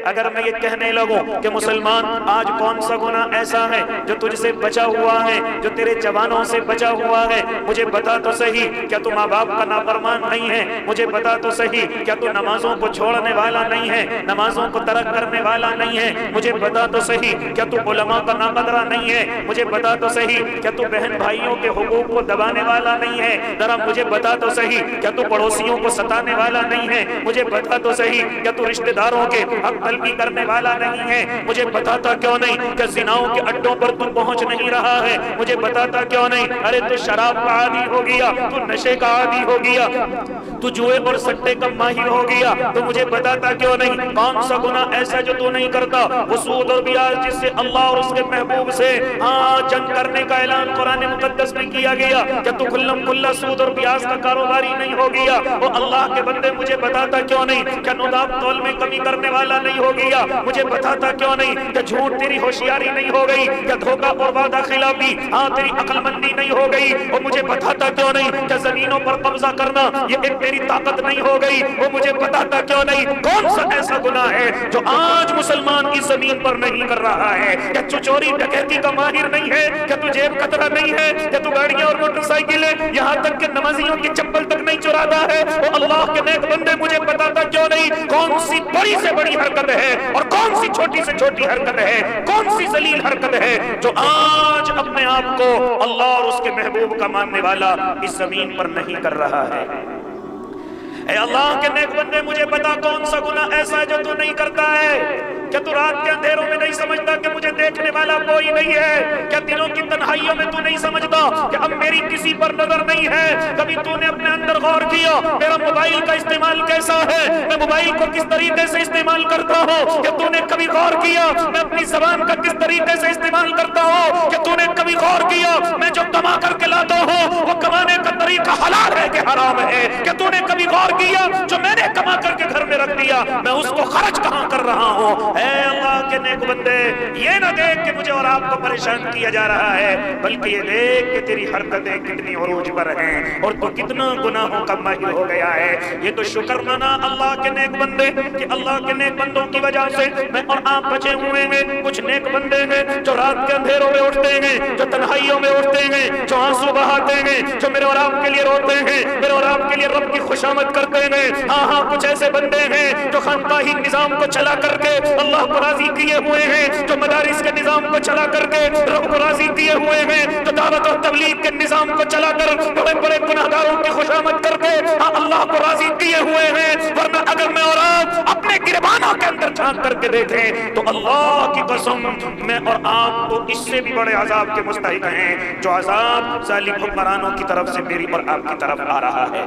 اگر میں یہ کہنے لگوں کہ مسلمان آج کون سا گناہ ایسا ہے جو تجھ سے بچا ہوا ہے، جو تیرے جوانوں سے بچا ہوا ہے، مجھے بتا تو صحیح، کیا تو ماں باپ کا نافرمان نہیں ہے؟ مجھے بتا تو صحیح، کیا تو نمازوں کو چھوڑنے والا نہیں ہے، نمازوں کو ترک کرنے والا نہیں ہے؟ مجھے بتا تو صحیح، کیا تو علماء کا ناقدرہ نہیں ہے؟ مجھے بتا تو صحیح، کیا تو بہن بھائیوں کے حقوق کو دبانے والا نہیں ہے؟ ذرا مجھے بتا تو صحیح، کیا تو پڑوسیوں کو ستانے والا نہیں ہے؟ مجھے بتا تو صحیح، کیا تو رشتہ داروں کے حق تلفی کرنے والا نہیں ہے؟ مجھے بتاتا کیوں نہیں کہ زناؤں کے اڈوں پر تو پہنچ نہیں رہا ہے؟ مجھے بتاتا کیوں نہیں ارے تو شراب کا عادی ہو گیا، تو نشے کا عادی ہو گیا، تو جوئے اور سٹے کا ماہر ہو گیا؟ تو مجھے بتاتا کیوں نہیں کون سا گناہ ایسا جو تو نہیں کرتا؟ وہ سود اور بیاج جس سے اللہ اور اس کے محبوب سے جنگ کرنے کا اعلان قرآن مقدس میں کیا گیا، کہ تو کھلم کھلا سود اور بیاج کا کاروباری نہیں ہو گیا؟ وہ اللہ کے بندے مجھے بتاتا کیوں نہیں کہ نوداب تول میں کمی کرنے والا نہیں ہو گیا؟ مجھے بتاتا کیوں نہیں کہ جھوٹ تیری ہوشیاری نہیں ہو گئی، کہ دھوکہ اور وعدہ خلافی تیری عقل مندی نہیں ہو گئی؟ اور مجھے بتاتا کیوں نہیں کہ زمینوں پر قبضہ کرنا یہ ایک تیری طاقت نہیں ہو گئی؟ وہ مجھے بتاتا کیوں نہیں کون سا ایسا گناہ ہے جو آج مسلمان کی زمین پر نہیں کر رہا ہے؟ کہ تو چوری ڈکیتی کا ماہر نہیں ہے؟ کہ تو جیب کترا نہیں ہے؟ کہ تو گاڑیاں اور موٹر سائیکلیں یہاں تک کہ نمازیوں کی چپل تک نہیں چراتا ہے؟ وہ اللہ کے نیک بندے مجھے بتاتا کیوں نہیں کون سی بڑی سے بڑی حرکت ہے اور کون سی چھوٹی سے چھوٹی حرکت ہے، کون سی ذلیل حرکت ہے جو آج اپنے آپ کو اللہ اور اس کے محبوب کا ماننے والا اس زمین پر نہیں کر رہا ہے؟ اے اللہ کے نیک بندے مجھے بتا کون سا گناہ ایسا ہے جو تو نہیں کرتا ہے؟ کیا تو رات کے اندھیروں میں نہیں سمجھتا کہ مجھے دیکھنے والا کوئی نہیں ہے؟ کیا دنوں کی تنہائیوں میں تو نہیں سمجھتا کہ اب میری کسی پر نظر نہیں ہے؟ کبھی تو نے اپنے اندر غور کیا میرا موبائل کا استعمال کیسا ہے؟ میں موبائل کو کس طریقے سے استعمال کرتا ہوں؟ کہ تو نے کبھی غور کیا میں اپنی زبان کا کس طریقے سے استعمال کرتا ہوں؟ کہ تو نے کبھی غور کیا میں جو کما کر کے لاتا ہوں وہ کمانے کا طریقہ حلال ہے کہ حرام ہے؟ کہ تو نے کبھی غور کیا جو میں نے کما کر کے گھر میں رکھ دیا میں اس کو خرچ کہاں کر رہا ہوں؟ اے اللہ کے نیک بندے یہ نہ دیکھ کہ مجھے اور آپ کو پریشان کیا جا رہا ہے، بلکہ یہ دیکھ کہ تیری حرکتیں کتنی عروج پر ہیں اور تو کتنا گناہوں کا ماہر ہو گیا ہے۔ یہ تو شکر منا اللہ کے نیک بندے کہ اللہ کے نیک بندوں کی وجہ سے میں اور آپ بچے ہوئے ہیں۔ کچھ نیک بندے ہیں جو رات کے اندھیروں میں اٹھتے ہیں، جو تنہائیوں میں اٹھتے ہیں، جو آنسو بہاتے ہیں، جو میرے اور آپ کے لیے روتے ہیں، میرے اور آپ کے لیے رب کی خوشامد کرتے ہیں۔ ہاں کچھ ایسے بندے ہیں جو خانقاہی نظام کو چلا کر کے اللہ کو راضی کیے ہوئے ہیں، جو مدارس کے نظام کو چلا کر کے رب کو راضی کیے ہوئے ہیں، جو دعوت اور تبلیغ کے نظام کو چلا کر بڑے بڑے گناہگاروں کی خوشامد کر کے اللہ کو راضی کیے ہوئے ہیں۔ ورنہ اگر میں اور آپ اپنے گریبانوں کے اندر جھانک کر کے دیکھیں تو اللہ کی قسم میں اور آپ کو اس سے بھی بڑے عذاب کے مستحق ہیں جو عذاب ظالم حکمرانوں کی طرف سے میری اور آپ کی طرف آ رہا ہے۔